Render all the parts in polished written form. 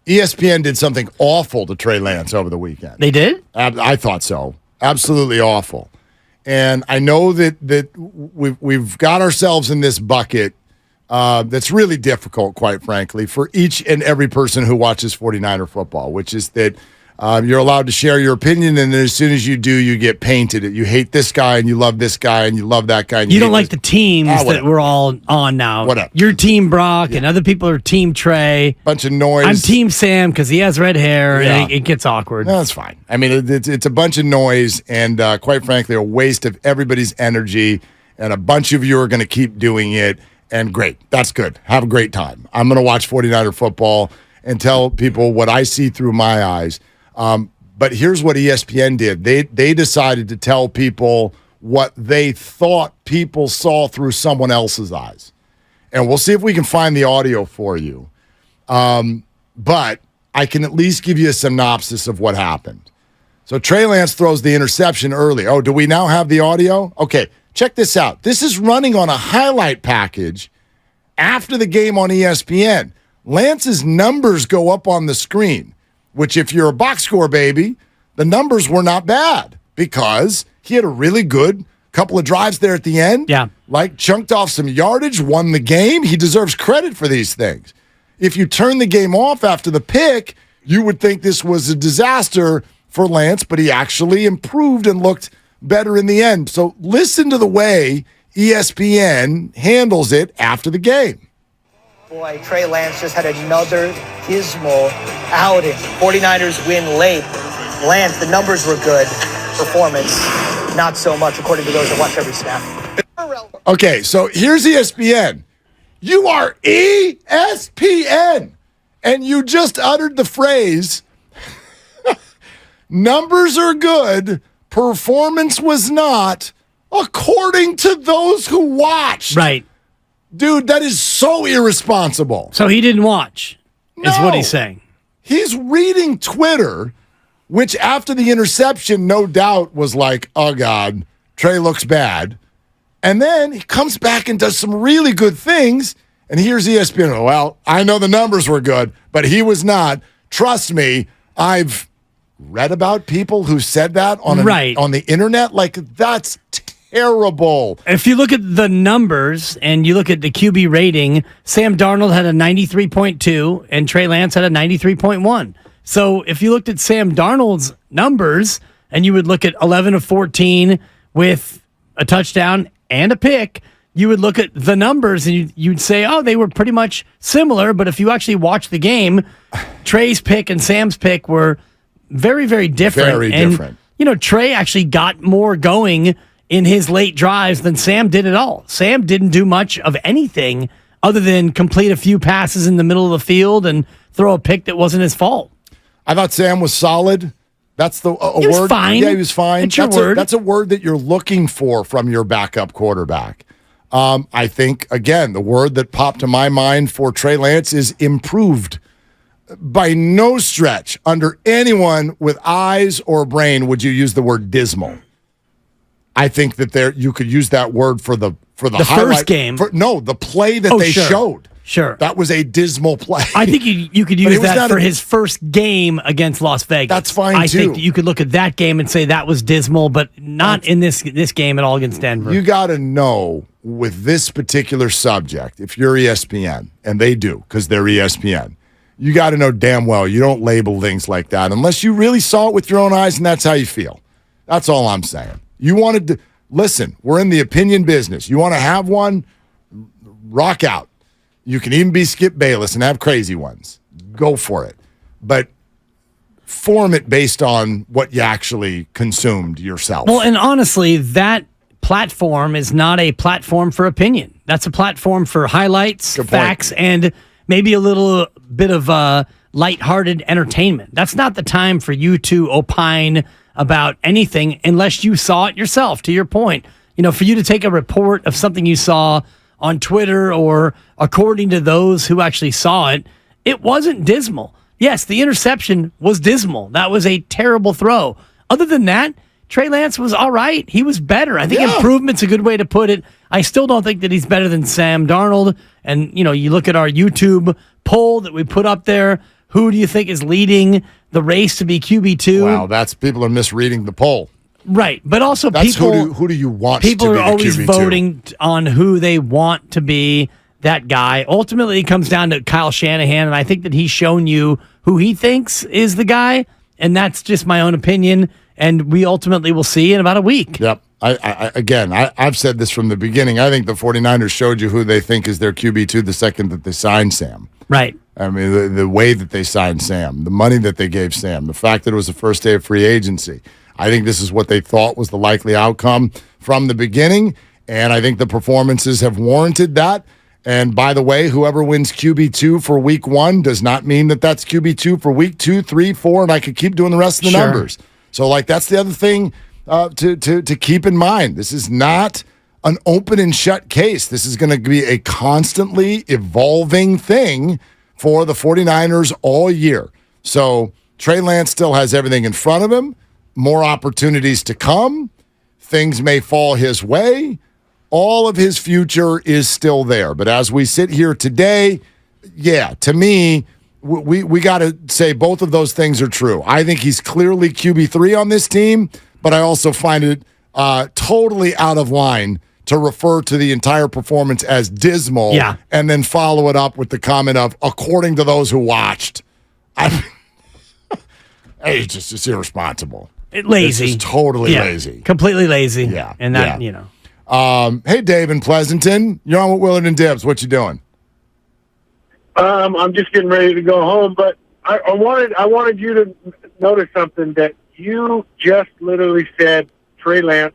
ESPN did something awful to Trey Lance over the weekend. They did? I thought so. Absolutely awful. And I know that we've got ourselves in this bucket that's really difficult, quite frankly, for each and every person who watches 49er football, which is that you're allowed to share your opinion, and then as soon as you do, you get painted. You hate this guy, and you love this guy, and you love that guy. And you don't like the teams that we're all on now. Whatever. You're Team Brock, and other people are Team Trey. Bunch of noise. I'm Team Sam because he has red hair, and it gets awkward. No, that's fine. I mean, it's a bunch of noise, and quite frankly, a waste of everybody's energy, and a bunch of you are going to keep doing it, and great. That's good. Have a great time. I'm going to watch 49er football and tell people what I see through my eyes. But here's what ESPN did. They decided to tell people what they thought people saw through someone else's eyes. And we'll see if we can find the audio for you. But I can at least give you a synopsis of what happened. So Trey Lance throws the interception early. Oh, do we now have the audio? Okay, check this out. This is running on a highlight package after the game on ESPN. Lance's numbers go up on the screen, which if you're a box score baby, the numbers were not bad because he had a really good couple of drives there at the end. Yeah. Like chunked off some yardage, won the game. He deserves credit for these things. If you turn the game off after the pick, you would think this was a disaster for Lance, but he actually improved and looked better in the end. So listen to the way ESPN handles it after the game. Boy, Trey Lance just had another dismal outing. 49ers win late. Lance, the numbers were good. Performance, not so much, according to those that watch every snap. Okay, so here's ESPN. You are ESPN, and you just uttered the phrase, numbers are good, performance was not, according to those who watched. Right. Dude, that is so irresponsible. So he didn't watch, is what he's saying. He's reading Twitter, which after the interception, no doubt was like, oh, God, Trey looks bad. And then he comes back and does some really good things. And here's ESPN. Well, I know the numbers were good, but he was not. Trust me, I've read about people who said that on the internet. Like, that's terrible. If you look at the numbers and you look at the QB rating, Sam Darnold had a 93.2 and Trey Lance had a 93.1. So if you looked at Sam Darnold's numbers and you would look at 11 of 14 with a touchdown and a pick, you would look at the numbers and you'd say, oh, they were pretty much similar. But if you actually watch the game, Trey's pick and Sam's pick were very, very different. Very different. You know, Trey actually got more going in his late drives than Sam did at all. Sam didn't do much of anything other than complete a few passes in the middle of the field and throw a pick that wasn't his fault. I thought Sam was solid. That's the He was word. fine. Yeah, he was fine. It's your word. That's a word that you're looking for from your backup quarterback. I think, again, the word that popped to my mind for Trey Lance is improved. By no stretch, under anyone with eyes or brain, would you use the word dismal. I think that you could use that word for the highlight, first game. The play that they showed. Sure. That was a dismal play. I think you could use that for his first game against Las Vegas. That's fine, I too. think you could look at that game and say that was dismal, but not in this game at all against Denver. You got to know with this particular subject, if you're ESPN, and they do because they're ESPN, you got to know damn well you don't label things like that unless you really saw it with your own eyes and that's how you feel. That's all I'm saying. You wanted to listen, we're in the opinion business. You want to have one, rock out. You can even be Skip Bayless and have crazy ones. Go for it. But form it based on what you actually consumed yourself. Well, and honestly, that platform is not a platform for opinion. That's a platform for highlights, facts, and maybe a little bit of lighthearted entertainment. That's not the time for you to opine about anything unless you saw it yourself, to your point. You know, for you to take a report of something you saw on Twitter or according to those who actually saw it, it wasn't dismal. Yes, the interception was dismal. That was a terrible throw. Other than that, Trey Lance was all right. He was better. I think improvement's a good way to put it. I still don't think that he's better than Sam Darnold. And, you know, you look at our YouTube poll that we put up there, who do you think is leading the race to be QB2? Wow, people are misreading the poll. Right, but also That's people. who do you want? People to be are always the QB2? voting on who they want to be that guy. Ultimately, it comes down to Kyle Shanahan, and I think that he's shown you who he thinks is the guy, and that's just my own opinion. And we ultimately will see in about a week. Yep. I've said this from the beginning. I think the 49ers showed you who they think is their QB2 the second that they signed Sam. Right. I mean, the way that they signed Sam, the money that they gave Sam, the fact that it was the first day of free agency. I think this is what they thought was the likely outcome from the beginning, and I think the performances have warranted that. And by the way, whoever wins QB2 for week 1 does not mean that that's QB2 for week 2, 3, 4, and I could keep doing the rest of the numbers. So, that's the other thing to keep in mind. This is not an open and shut case. This is going to be a constantly evolving thing for the 49ers all year. So, Trey Lance still has everything in front of him, more opportunities to come. Things may fall his way. All of his future is still there. But as we sit here today, to me, we got to say both of those things are true. I think he's clearly QB3 on this team, but I also find it totally out of line to refer to the entire performance as dismal and then follow it up with the comment of, according to those who watched. It's just irresponsible. Lazy. It's just totally lazy. Completely lazy. Yeah. And that, Hey, Dave in Pleasanton. You're on with Willard and Dibs. What you doing? I'm just getting ready to go home, but I wanted you to notice something that you just literally said. Trey Lance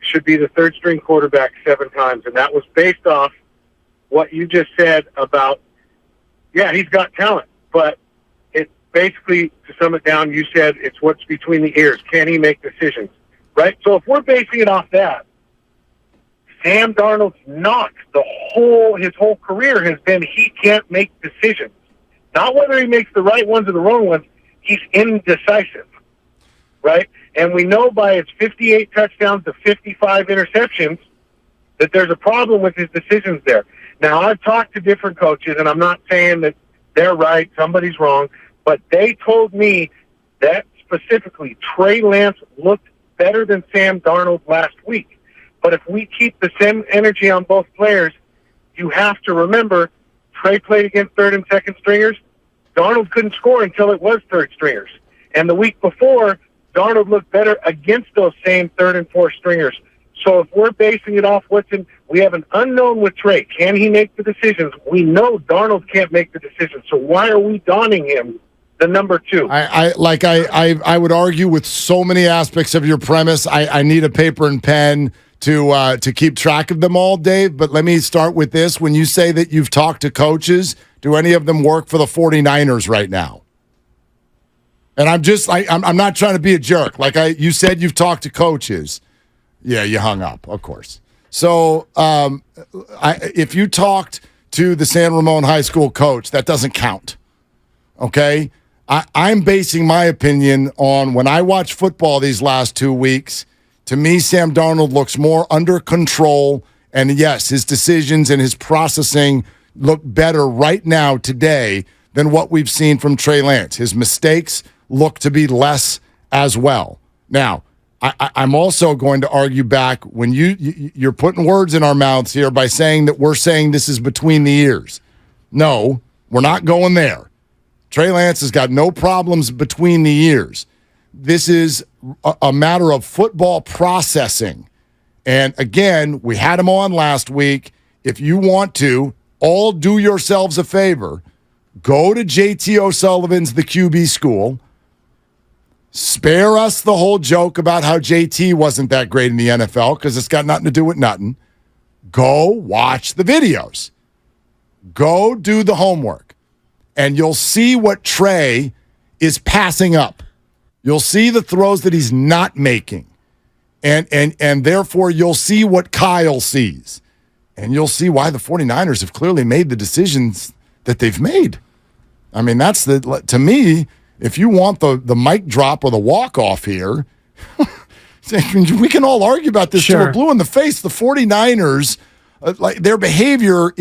should be the third string quarterback 7 times, and that was based off what you just said about, he's got talent, but it basically, to sum it down, you said it's what's between the ears. Can he make decisions? Right? So if we're basing it off that, Sam Darnold's knock his whole career has been he can't make decisions. Not whether he makes the right ones or the wrong ones, he's indecisive, right? And we know by his 58 touchdowns to 55 interceptions that there's a problem with his decisions there. Now, I've talked to different coaches, and I'm not saying that they're right, somebody's wrong, but they told me that specifically Trey Lance looked better than Sam Darnold last week. But if we keep the same energy on both players, you have to remember Trey played against third and second stringers. Darnold couldn't score until it was third stringers. And the week before, Darnold looked better against those same third and fourth stringers. So if we're basing it off we have an unknown with Trey. Can he make the decisions? We know Darnold can't make the decisions. So why are we donning him the number 2? I would argue with so many aspects of your premise. I need a paper and pen to keep track of them all, Dave. But let me start with this. When you say that you've talked to coaches, do any of them work for the 49ers right now? And I'm not trying to be a jerk. You said you've talked to coaches. Yeah, you hung up, of course. So if you talked to the San Ramon High School coach, that doesn't count. Okay? I'm basing my opinion on when I watch football these last 2 weeks. To me, Sam Darnold looks more under control. And yes, his decisions and his processing look better right now today than what we've seen from Trey Lance. His mistakes look to be less as well. Now, I'm also going to argue back when you're putting words in our mouths here by saying that we're saying this is between the ears. No, we're not going there. Trey Lance has got no problems between the ears. This is a matter of football processing. And again, we had him on last week. If you want to, all do yourselves a favor. Go to JT O'Sullivan's The QB School. Spare us the whole joke about how JT wasn't that great in the NFL because it's got nothing to do with nothing. Go watch the videos. Go do the homework. And you'll see what Trey is passing up. You'll see the throws that he's not making. And therefore, you'll see what Kyle sees. And you'll see why the 49ers have clearly made the decisions that they've made. I mean, to me, if you want the mic drop or the walk-off here, we can all argue about this till we're blue in the face. The 49ers like their behavior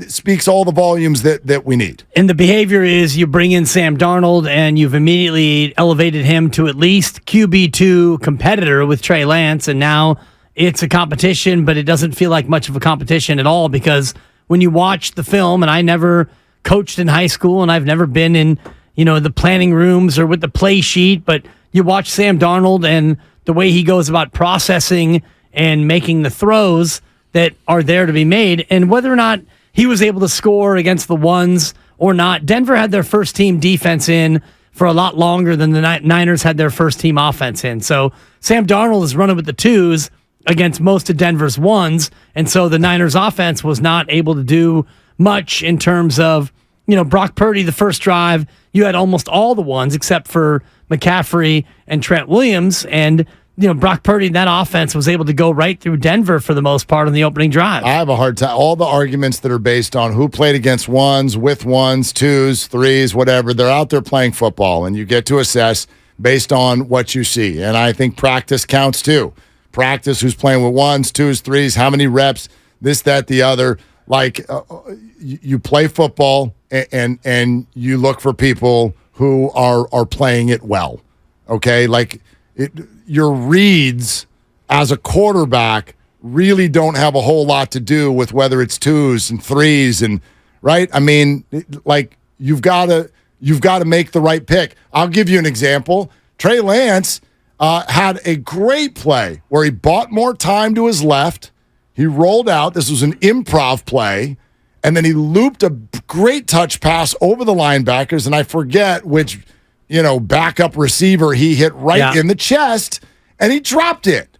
speaks all the volumes that we need. And the behavior is you bring in Sam Darnold and you've immediately elevated him to at least QB2 competitor with Trey Lance. And now it's a competition, but it doesn't feel like much of a competition at all, because when you watch the film, and I never coached in high school and I've never been in, the planning rooms or with the play sheet, but you watch Sam Darnold and the way he goes about processing and making the throws that are there to be made, and whether or not he was able to score against the ones or not. Denver had their first team defense in for a lot longer than the Niners had their first team offense in. So Sam Darnold is running with the twos against most of Denver's ones, and so the Niners offense was not able to do much in terms of, Brock Purdy, the first drive, you had almost all the ones except for McCaffrey and Trent Williams, and Brock Purdy, that offense was able to go right through Denver for the most part on the opening drive. I have a hard time. All the arguments that are based on who played against ones, with ones, twos, threes, whatever, they're out there playing football, and you get to assess based on what you see. And I think practice counts too. Practice, who's playing with ones, twos, threes, how many reps, this, that, the other. Like, you play football and you look for people who are playing it well, okay? Like, your reads as a quarterback really don't have a whole lot to do with whether it's twos and threes, and right? I mean, like, you've got to make the right pick. I'll give you an example. Trey Lance had a great play where he bought more time to his left. He rolled out. This was an improv play. And then he looped a great touch pass over the linebackers. And I forget which, backup receiver he hit right in the chest. And he dropped it.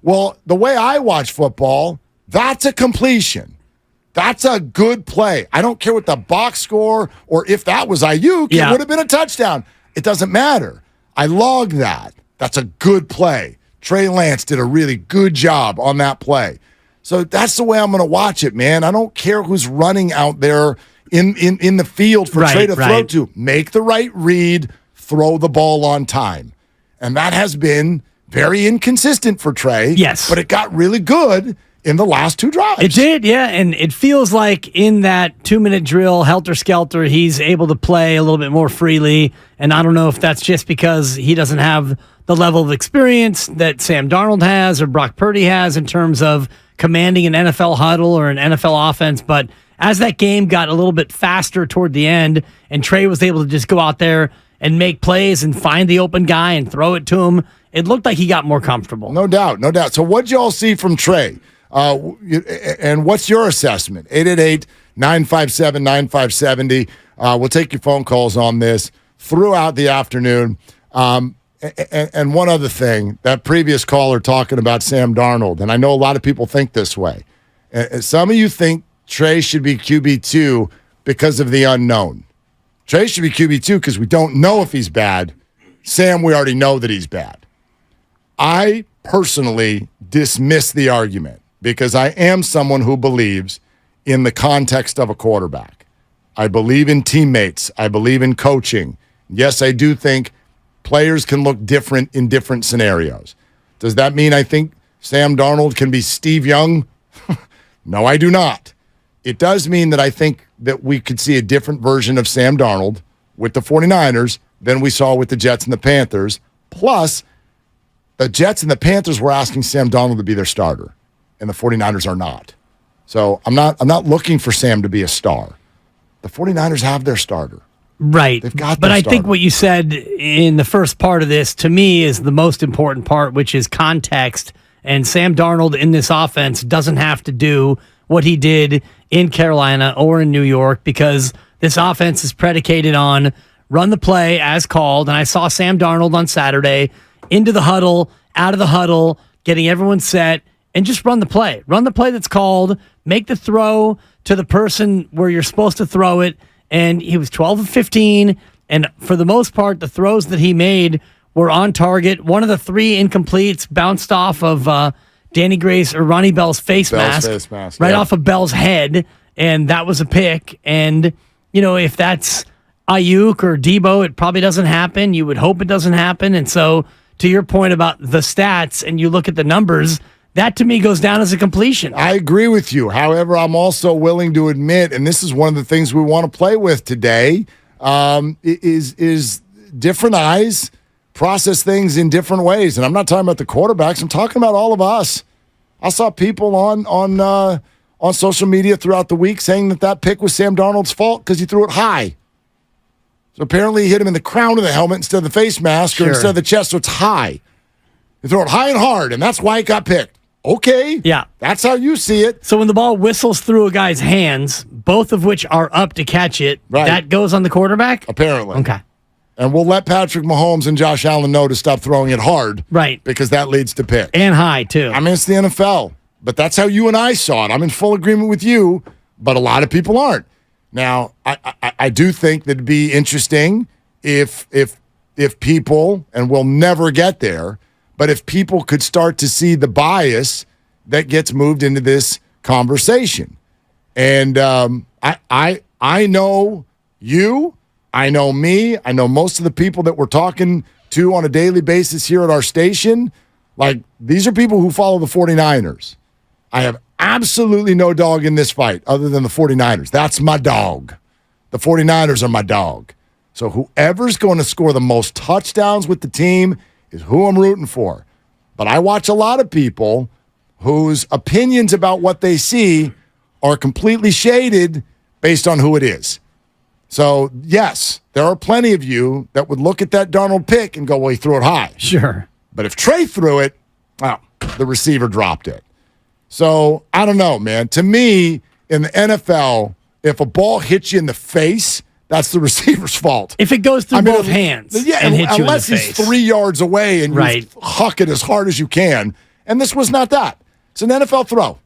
Well, the way I watch football, that's a completion. That's a good play. I don't care what the box score or if that was Ayuk, it would have been a touchdown. It doesn't matter. I log that. That's a good play. Trey Lance did a really good job on that play. So that's the way I'm going to watch it, man. I don't care who's running out there in the field for Trey to throw to. Make the right read, throw the ball on time. And that has been very inconsistent for Trey. Yes. But it got really good in the last two drives. It did, yeah. And it feels like in that 2-minute drill, helter-skelter, he's able to play a little bit more freely. And I don't know if that's just because he doesn't have the level of experience that Sam Darnold has or Brock Purdy has in terms of commanding an NFL huddle or an NFL offense. But as that game got a little bit faster toward the end and Trey was able to just go out there and make plays and find the open guy and throw it to him, it looked like he got more comfortable. No doubt. So what'd you all see from Trey? And what's your assessment? 888-957-9570. We'll take your phone calls on this throughout the afternoon. And one other thing, that previous caller talking about Sam Darnold, and I know a lot of people think this way. Some of you think Trey should be QB2 because of the unknown. Trey should be QB2 because we don't know if he's bad. Sam, we already know that he's bad. I personally dismiss the argument because I am someone who believes in the context of a quarterback. I believe in teammates. I believe in coaching. Yes, I do think players can look different in different scenarios. Does that mean I think Sam Darnold can be Steve Young? No, I do not. It does mean that I think that we could see a different version of Sam Darnold with the 49ers than we saw with the Jets and the Panthers. Plus, the Jets and the Panthers were asking Sam Darnold to be their starter, and the 49ers are not. So I'm not looking for Sam to be a star. The 49ers have their starter. Right. They've got but their I starter. think what you said in the first part of this, to me, is the most important part, which is context. And Sam Darnold in this offense doesn't have to do what he did in Carolina or in New York, because this offense is predicated on run the play as called. And I saw Sam Darnold on Saturday into the huddle, out of the huddle, getting everyone set, and just run the play. Run the play that's called, make the throw to the person where you're supposed to throw it. And he was 12 of 15, and for the most part, the throws that he made were on target. One of the 3 incompletes bounced off of Danny Gray's or Ronnie Bell's face mask, right off of Bell's head, and that was a pick. And, if that's Ayuk or Debo, it probably doesn't happen. You would hope it doesn't happen. And so, to your point about the stats, and you look at the numbers, that to me goes down as a completion. I agree with you. However, I'm also willing to admit, and this is one of the things we want to play with today, is different eyes process things in different ways. And I'm not talking about the quarterbacks. I'm talking about all of us. I saw people on social media throughout the week saying that pick was Sam Darnold's fault because he threw it high. So apparently he hit him in the crown of the helmet instead of the face mask or instead of the chest, so it's high. He threw it high and hard, and that's why it got picked. Okay. Yeah. That's how you see it. So when the ball whistles through a guy's hands, both of which are up to catch it, that goes on the quarterback? Apparently. Okay. And we'll let Patrick Mahomes and Josh Allen know to stop throwing it hard. Right. Because that leads to picks. And high, too. I mean, it's the NFL. But that's how you and I saw it. I'm in full agreement with you, but a lot of people aren't. Now, I do think that it'd be interesting if people, and we'll never get there, but if people could start to see the bias that gets moved into this conversation. And I know you, I know me, I know most of the people that we're talking to on a daily basis here at our station. Like, these are people who follow the 49ers. I have absolutely no dog in this fight other than the 49ers. That's my dog. The 49ers are my dog. So whoever's going to score the most touchdowns with the team is who I'm rooting for. But I watch a lot of people whose opinions about what they see are completely shaded based on who it is. So, yes, there are plenty of you that would look at that Darnold pick and go, well, he threw it high. Sure. But if Trey threw it, well, the receiver dropped it. So, I don't know, man. To me, in the NFL, if a ball hits you in the face, that's the receiver's fault. If it goes through both hands and hits you in the face. Unless he's 3 yards away and you huck it as hard as you can. And this was not that. It's an NFL throw.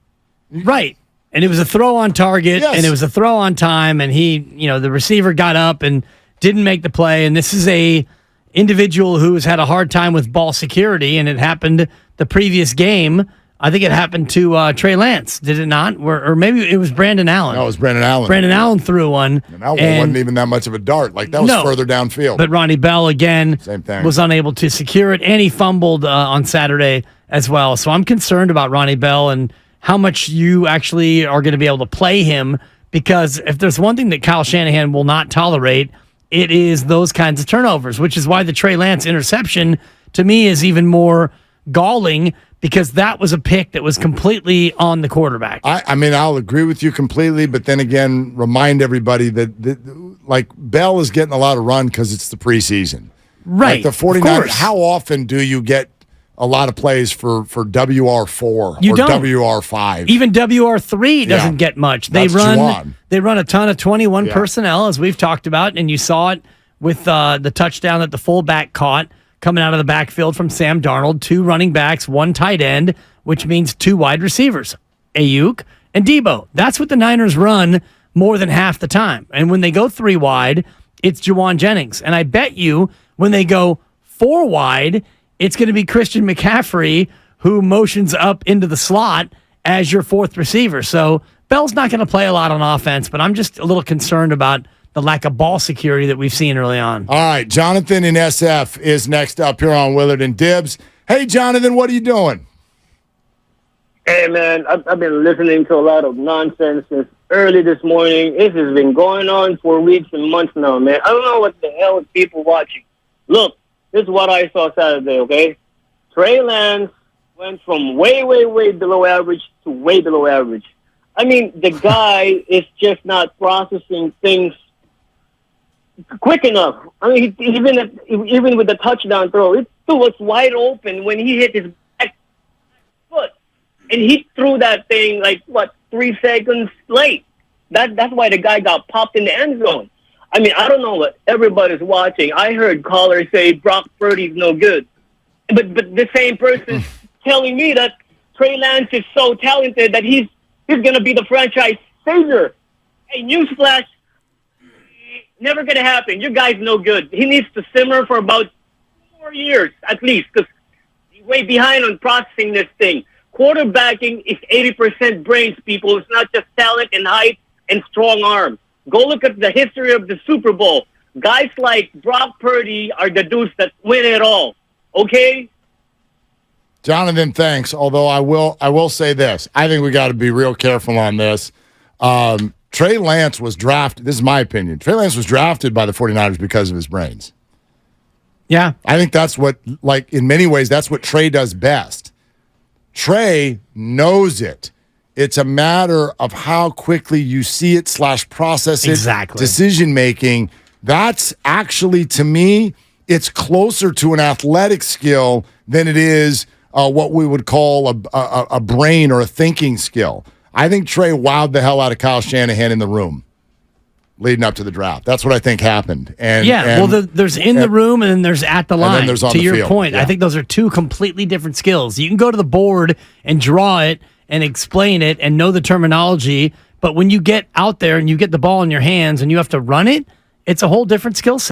Right. And it was a throw on target, and it was a throw on time, and the receiver got up and didn't make the play. And this is a individual who has had a hard time with ball security, and it happened the previous game. I think it happened to Trey Lance, did it not? Or maybe it was Brandon Allen. No, it was Brandon Allen. Brandon Allen threw one. And that one wasn't even that much of a dart. Like, that was further downfield. But Ronnie Bell, again, same thing, was unable to secure it, and he fumbled on Saturday as well. So I'm concerned about Ronnie Bell and how much you actually are going to be able to play him, because if there's one thing that Kyle Shanahan will not tolerate, it is those kinds of turnovers, which is why the Trey Lance interception, to me, is even more galling, because that was a pick that was completely on the quarterback. I mean, I'll agree with you completely, but then again, remind everybody that like, Bell is getting a lot of run because it's the preseason. Right. Like the 49ers, how often do you get a lot of plays for WR4 or WR5? Even WR3 doesn't get much. They run a ton of 21 personnel, as we've talked about, and you saw it with the touchdown that the fullback caught coming out of the backfield from Sam Darnold. 2 running backs, 1 tight end, which means 2 wide receivers, Ayuk and Debo. That's what the Niners run more than half the time. And when they go 3 wide, it's Juwan Jennings. And I bet you when they go 4 wide, it's going to be Christian McCaffrey who motions up into the slot as your 4th receiver. So Bell's not going to play a lot on offense, but I'm just a little concerned about the lack of ball security that we've seen early on. All right, Jonathan in SF is next up here on Willard and Dibs. Hey, Jonathan, what are you doing? Hey, man, I've been listening to a lot of nonsense since early this morning. This has been going on for weeks and months now, man. I don't know what the hell is people watching. Look, this is what I saw Saturday, okay? Trey Lance went from way, way, way below average to way below average. I mean, the guy is just not processing things quick enough. I mean, even with the touchdown throw, it was wide open when he hit his back foot. And he threw that thing, 3 seconds late. That's why the guy got popped in the end zone. I mean, I don't know what everybody's watching. I heard callers say Brock Purdy's no good. But the same person's telling me that Trey Lance is so talented that he's going to be the franchise savior. Hey, newsflash, never going to happen. Your guy's no good. He needs to simmer for about 4 years at least, because he's way behind on processing this thing. Quarterbacking is 80% brains, people. It's not just talent and height and strong arm. Go look at the history of the Super Bowl. Guys like Brock Purdy are the dudes that win it all. Okay? Jonathan, thanks. Although I will say this. I think we got to be real careful on this. Trey Lance was drafted. This is my opinion. Trey Lance was drafted by the 49ers because of his brains. Yeah. I think that's what, like, in many ways, that's what Trey does best. Trey knows it. It's a matter of how quickly you see it / process it. Exactly. Decision making. That's actually, to me, it's closer to an athletic skill than it is what we would call a brain or a thinking skill. I think Trey wowed the hell out of Kyle Shanahan in the room leading up to the draft. That's what I think happened. There's in the room and then there's at the line. then there's on to the your field. point, Yeah. I think those are two completely different skills. You can go to the board and draw it and explain it and know the terminology, but when you get out there and you get the ball in your hands and you have to run it, it's a whole different skill set.